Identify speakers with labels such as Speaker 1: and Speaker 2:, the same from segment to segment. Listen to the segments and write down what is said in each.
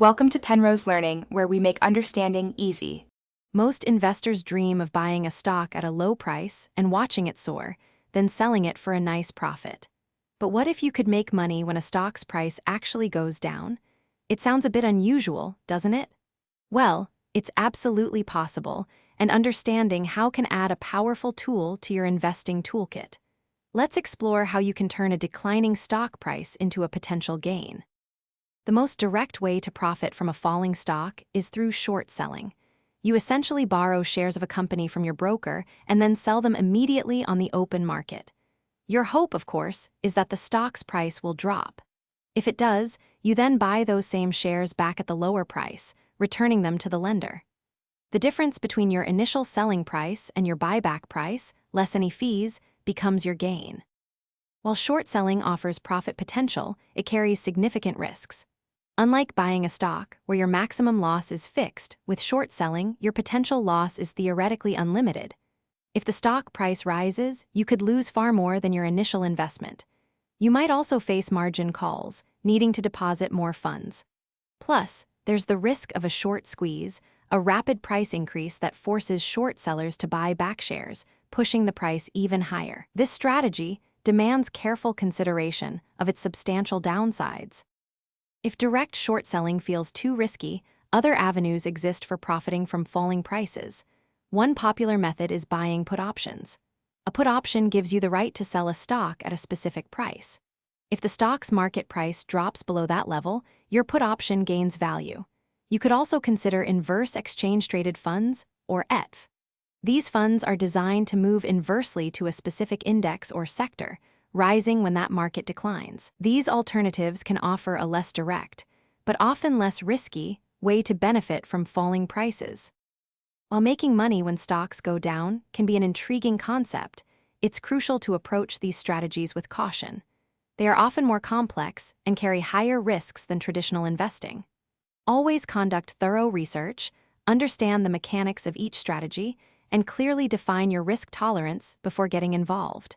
Speaker 1: Welcome to Penrose Learning, where we make understanding easy.
Speaker 2: Most investors dream of buying a stock at a low price and watching it soar, then selling it for a nice profit. But what if you could make money when a stock's price actually goes down? It sounds a bit unusual, doesn't it? Well, it's absolutely possible, and understanding how can add a powerful tool to your investing toolkit. Let's explore how you can turn a declining stock price into a potential gain. The most direct way to profit from a falling stock is through short selling. You essentially borrow shares of a company from your broker and then sell them immediately on the open market. Your hope, of course, is that the stock's price will drop. If it does, you then buy those same shares back at the lower price, returning them to the lender. The difference between your initial selling price and your buyback price, less any fees, becomes your gain. While short selling offers profit potential, it carries significant risks. Unlike buying a stock, where your maximum loss is fixed, with short selling, your potential loss is theoretically unlimited. If the stock price rises, you could lose far more than your initial investment. You might also face margin calls, needing to deposit more funds. Plus, there's the risk of a short squeeze, a rapid price increase that forces short sellers to buy back shares, pushing the price even higher. This strategy demands careful consideration of its substantial downsides. If direct short selling feels too risky, other avenues exist for profiting from falling prices. One popular method is buying put options. A put option gives you the right to sell a stock at a specific price. If the stock's market price drops below that level, your put option gains value. You could also consider inverse exchange-traded funds, or ETF. These funds are designed to move inversely to a specific index or sector, rising when that market declines. These alternatives can offer a less direct, but often less risky, way to benefit from falling prices. While making money when stocks go down can be an intriguing concept, it's crucial to approach these strategies with caution. They are often more complex and carry higher risks than traditional investing. Always conduct thorough research, understand the mechanics of each strategy, and clearly define your risk tolerance before getting involved.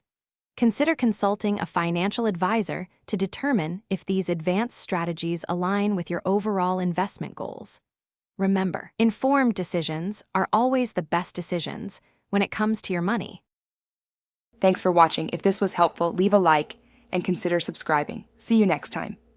Speaker 2: Consider consulting a financial advisor to determine if these advanced strategies align with your overall investment goals. Remember, informed decisions are always the best decisions when it comes to your money.
Speaker 1: Thanks for watching. If this was helpful, leave a like and consider subscribing. See you next time.